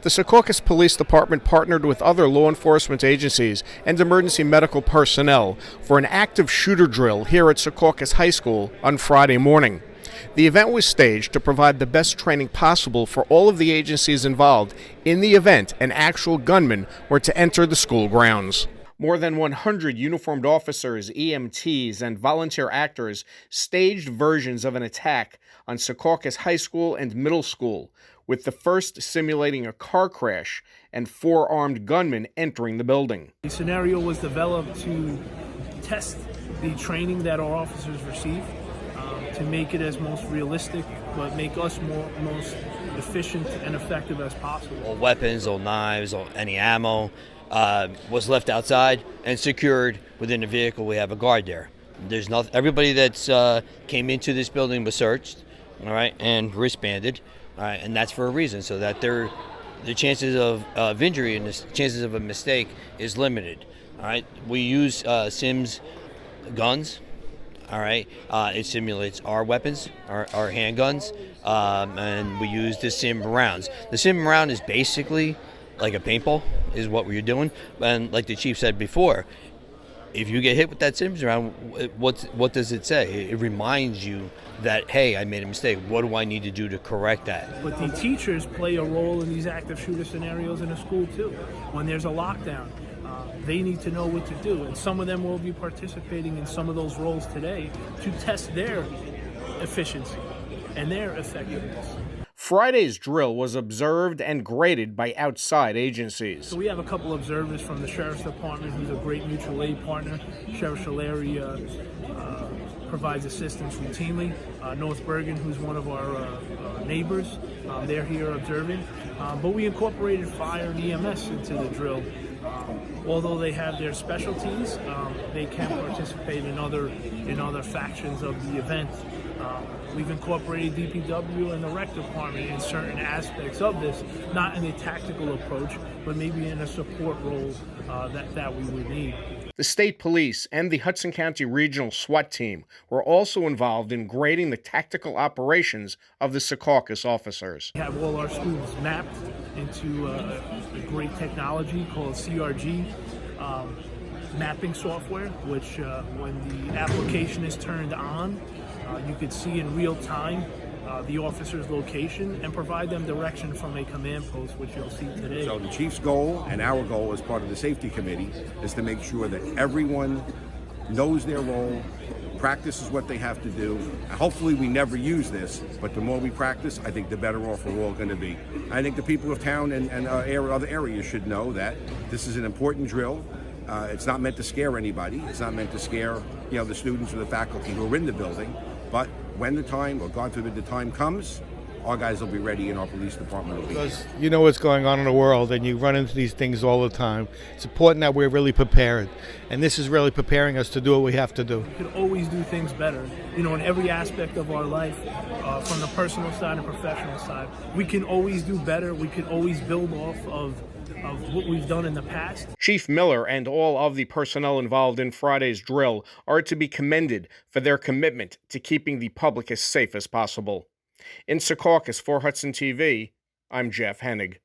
The Secaucus Police Department partnered with other law enforcement agencies and emergency medical personnel for an active shooter drill here at Secaucus High School on Friday morning. The event was staged to provide the best training possible for all of the agencies involved in the event an actual gunman were to enter the school grounds. More than 100 uniformed officers, EMTs, and volunteer actors staged versions of an attack on Secaucus High School and Middle School, with the first simulating a car crash and 4 armed gunmen entering the building. The scenario was developed to test the training that our officers receive, to make it as most realistic, but make us most efficient and effective as possible. All weapons, all knives, all any ammo was left outside and secured within the vehicle. We have a guard there. There's nothing. Everybody that's came into this building was searched, all right, and wristbanded, all right, and that's for a reason, so that the chances of injury and the chances of a mistake is limited. All right, we use Sims guns. All right, it simulates our weapons, our handguns, and we use the sim rounds. The sim round is basically like a paintball, is what we're doing. And like the chief said before, if you get hit with that Sims round, what does it say? It reminds you that, hey, I made a mistake. What do I need to do to correct that? But the teachers play a role in these active shooter scenarios in a school too. When there's a lockdown, they need to know what to do, and some of them will be participating in some of those roles today to test their efficiency and their effectiveness. Friday's drill was observed and graded by outside agencies. So we have a couple observers from the Sheriff's Department, who's a great mutual aid partner. Sheriff Shaleri provides assistance routinely. North Bergen, who's one of our neighbors, they're here observing. But we incorporated fire and EMS into the drill. Although they have their specialties, they can participate in other factions of the event. We've incorporated DPW and the rec department in certain aspects of this, not in a tactical approach, but maybe in a support role that we would need. The state police and the Hudson County Regional SWAT team were also involved in grading the tactical operations of the Secaucus officers. We have all our students mapped into a great technology called CRG mapping software, which when the application is turned on, you could see in real time the officer's location and provide them direction from a command post, which you'll see today. So the chief's goal and our goal as part of the safety committee is to make sure that everyone knows their role, practices what they have to do. Hopefully we never use this, but the more we practice, I think the better off we're all going to be. I think the people of town and other areas should know that this is an important drill. It's not meant to scare anybody. It's not meant to scare the students or the faculty who are in the building. But when the time, or God forbid the time comes, our guys will be ready and our police department will be. Because you know what's going on in the world and you run into these things all the time. It's important that we're really prepared. And this is really preparing us to do what we have to do. We can always do things better, in every aspect of our life, from the personal side and professional side. We can always do better. We can always build off of what we've done in the past. Chief Miller and all of the personnel involved in Friday's drill are to be commended for their commitment to keeping the public as safe as possible. In Secaucus for Hudson TV, I'm Jeff Hennig.